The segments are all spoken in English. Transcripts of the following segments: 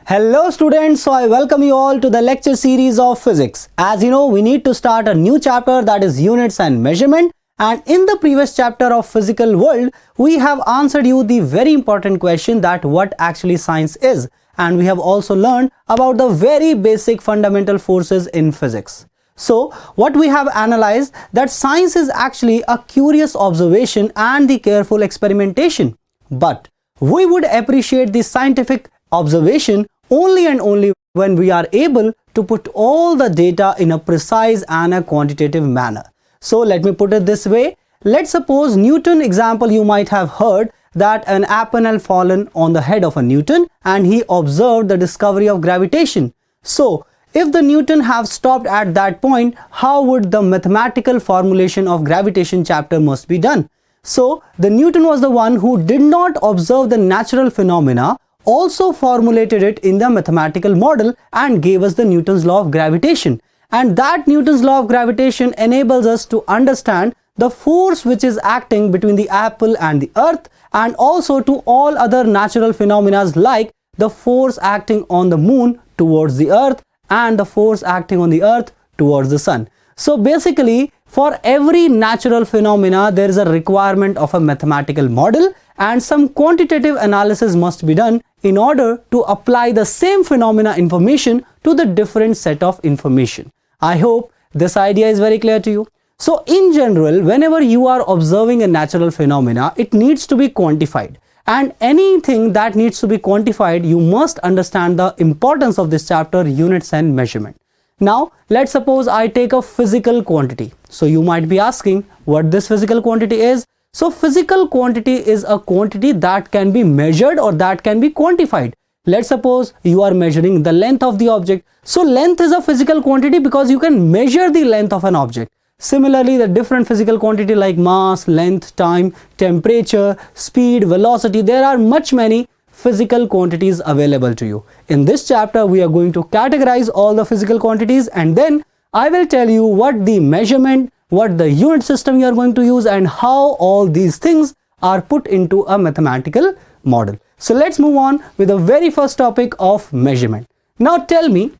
Hello students, so I welcome you all to the lecture series of physics. As you know, we need to start a new chapter, that is units and measurement. And in the previous chapter of physical world, we have answered you the very important question that what actually science is. And we have also learned about the very basic fundamental forces in physics. So what we have analyzed that science is actually a curious observation and the careful experimentation. But we would appreciate the scientific observation only and only when we are able to put all the data in a precise and a quantitative manner. So let me put it this way. Let's suppose Newton example, you might have heard that an apple had fallen on the head of a Newton and he observed the discovery of gravitation. So if the Newton have stopped at that point, how would the mathematical formulation of gravitation chapter must be done? So the Newton was the one who did not observe the natural phenomena, also formulated it in the mathematical model and gave us the Newton's law of gravitation. And that Newton's law of gravitation enables us to understand the force which is acting between the apple and the earth, and also to all other natural phenomena like the force acting on the moon towards the earth and the force acting on the earth towards the sun. So basically, for every natural phenomena, there is a requirement of a mathematical model and some quantitative analysis must be done in order to apply the same phenomena information to the different set of information. I hope this idea is very clear to you. So in general, whenever you are observing a natural phenomena, it needs to be quantified. And anything that needs to be quantified, you must understand the importance of this chapter, units and measurement. Now, let's suppose I take a physical quantity. So you might be asking what this physical quantity is. So physical quantity is a quantity that can be measured or that can be quantified. Let's suppose you are measuring the length of the object. So length is a physical quantity because you can measure the length of an object. Similarly, the different physical quantity like mass, length, time, temperature, speed, velocity, there are many physical quantities available to you. In this chapter, we are going to categorize all the physical quantities and then I will tell you what the measurement, what the unit system you are going to use and how all these things are put into a mathematical model. So let's move on with the very first topic of measurement. Now tell me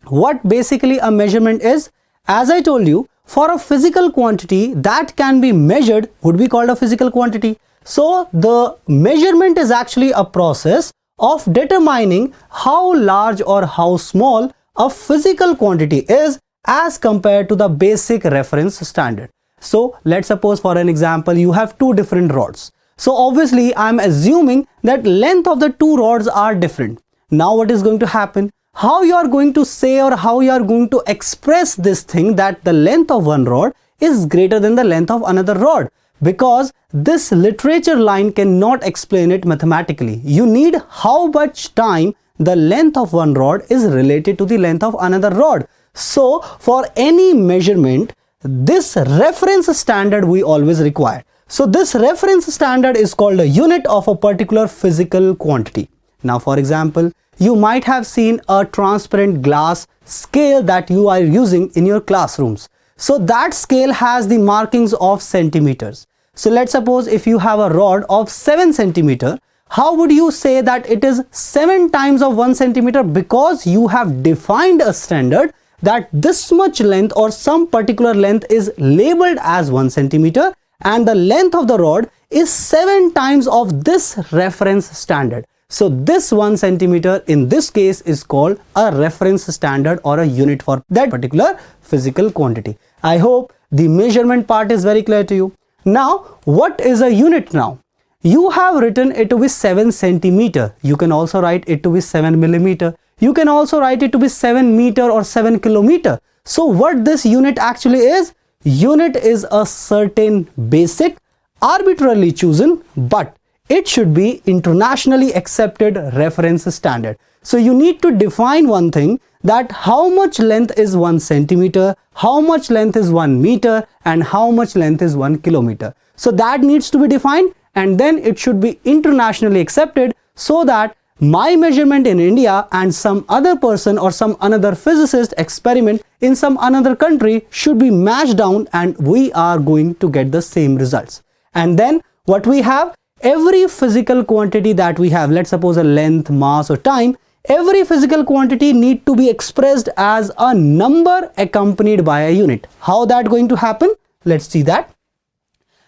what basically a measurement is. As I told you, for a physical quantity that can be measured would be called a physical quantity. So the measurement is actually a process of determining how large or how small a physical quantity is as compared to the basic reference standard. So let's suppose for an example, you have two different rods. So obviously I'm assuming that length of the two rods are different. Now what is going to happen? How you are going to say or how you are going to express this thing that the length of one rod is greater than the length of another rod? Because this literature line cannot explain it mathematically. You need how much time the length of one rod is related to the length of another rod. So for any measurement, this reference standard we always require. So this reference standard is called a unit of a particular physical quantity. Now for example, you might have seen a transparent glass scale that you are using in your classrooms. So that scale has the markings of centimeters. So let's suppose if you have a rod of 7 centimeter, how would you say that it is 7 times of 1 centimeter? Because you have defined a standard that this much length or some particular length is labeled as 1 centimeter and the length of the rod is 7 times of this reference standard. So this 1 centimeter in this case is called a reference standard or a unit for that particular physical quantity. I hope the measurement part is very clear to you. Now, what is a unit now? You have written it to be 7 centimeter. You can also write it to be 7 millimeter. You can also write it to be 7 meter or 7 kilometer. So what this unit actually is? Unit is a certain basic, arbitrarily chosen, but it should be internationally accepted reference standard. So you need to define one thing, that how much length is 1 centimeter, how much length is 1 meter and how much length is 1 kilometer. So that needs to be defined and then it should be internationally accepted so that my measurement in India and some other person or some another physicist experiment in some another country should be matched down and we are going to get the same results. And then what we have, every physical quantity that we have, let's suppose a length, mass or time, every physical quantity need to be expressed as a number accompanied by a unit. How that going to happen? Let's see that.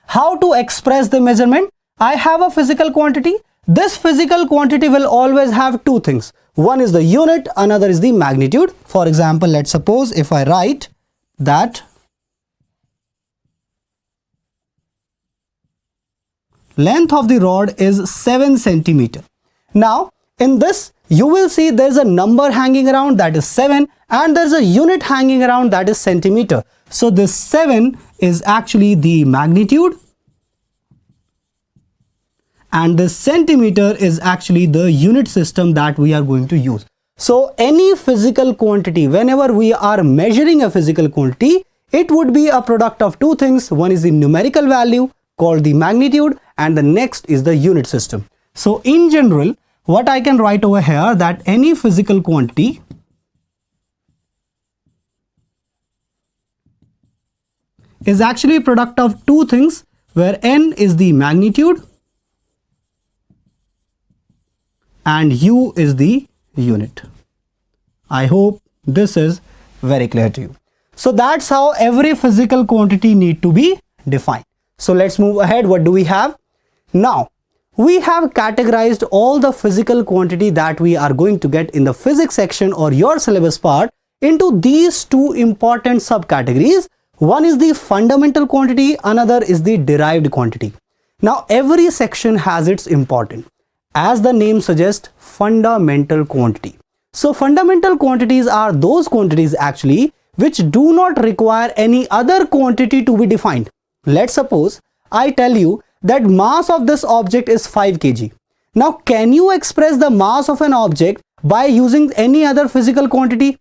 How to express the measurement? I have a physical quantity. This physical quantity will always have two things. One is the unit, another is the magnitude. For example, let's suppose if I write that length of the rod is 7 centimeter. Now, in this, you will see there's a number hanging around, that is 7, and there's a unit hanging around, that is centimeter. So this 7 is actually the magnitude, and this centimeter is actually the unit system that we are going to use. So any physical quantity, whenever we are measuring a physical quantity, it would be a product of two things. One is the numerical value called the magnitude, and the next is the unit system. So in general, what I can write over here, that any physical quantity is actually a product of two things, where n is the magnitude and u is the unit. I hope this is very clear to you. So that's how every physical quantity need to be defined. So let's move ahead. What do we have? Now, we have categorized all the physical quantity that we are going to get in the physics section or your syllabus part into these two important subcategories. One is the fundamental quantity, another is the derived quantity. Now, every section has its importance. As the name suggests, fundamental quantity. So fundamental quantities are those quantities actually which do not require any other quantity to be defined. Let's suppose I tell you that mass of this object is 5 kg. Now, can you express the mass of an object by using any other physical quantity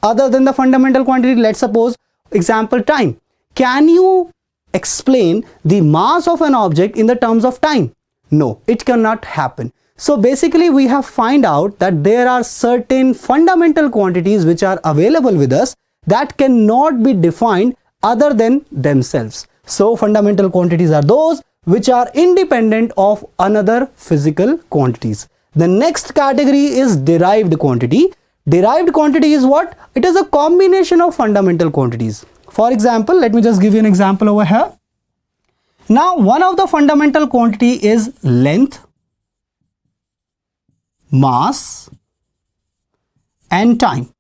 other than the fundamental quantity? Let's suppose example time. Can you explain the mass of an object in the terms of time? No, it cannot happen. So basically we have find out that there are certain fundamental quantities which are available with us that cannot be defined other than themselves. So fundamental quantities are those which are independent of another physical quantities. The next category is derived quantity. Derived quantity is what? It is a combination of fundamental quantities. For example, let me just give you an example over here. Now, one of the fundamental quantity is length, mass, and time.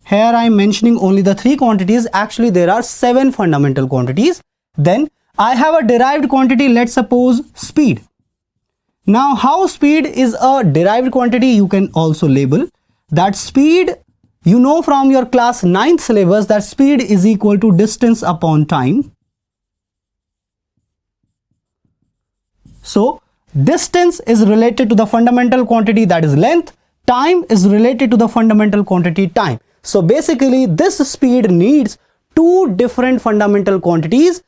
Here I am mentioning only the three quantities. Actually, there are 7 fundamental quantities. Then I have a derived quantity. Let's suppose speed. Now, how speed is a derived quantity, you can also label that speed. You know from your class 9th syllabus that speed is equal to distance upon time. So distance is related to the fundamental quantity, that is length. Time is related to the fundamental quantity time. So basically this speed needs two different fundamental quantities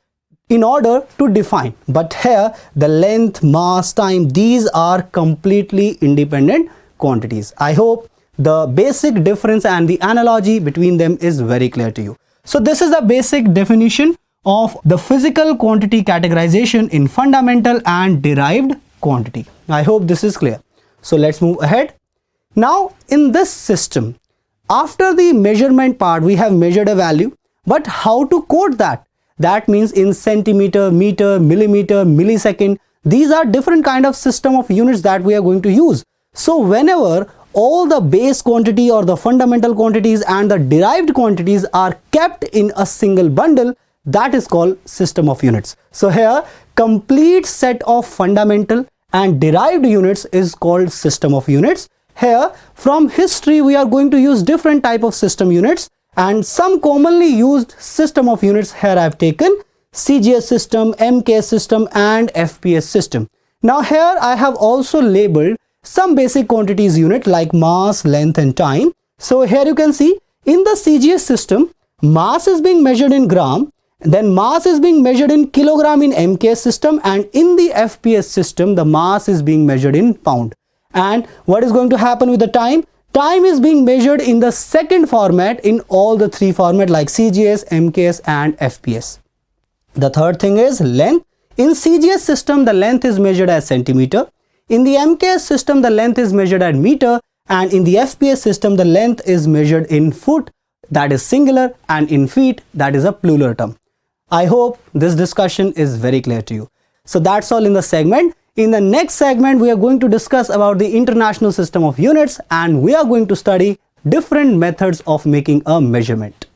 in order to define. But here the length, mass, time, these are completely independent quantities. I hope the basic difference and the analogy between them is very clear to you. So this is the basic definition of the physical quantity categorization in fundamental and derived quantity. I hope this is clear. So let's move ahead. Now in this system, after the measurement part, we have measured a value, but how to code that? That means in centimeter, meter, millimeter, millisecond. These are different kind of system of units that we are going to use. So whenever all the base quantity or the fundamental quantities and the derived quantities are kept in a single bundle, that is called system of units. So here complete set of fundamental and derived units is called system of units. Here from history we are going to use different type of system units, and some commonly used system of units here I have taken CGS system, MKS system and FPS system. Now here I have also labeled some basic quantities unit like mass, length and time. So here you can see in the CGS system mass is being measured in gram, then mass is being measured in kilogram in MKS system, and in the FPS system the mass is being measured in pound. And what is going to happen with the time? Time is being measured in the second format in all the three format like CGS, MKS and FPS. The third thing is length. In CGS system the length is measured as centimeter. In the MKS system the length is measured at meter, and in the FPS system the length is measured in foot, that is singular, and in feet, that is a plural term. I hope this discussion is very clear to you. So that's all in the segment. In the next segment, we are going to discuss about the international system of units, and we are going to study different methods of making a measurement.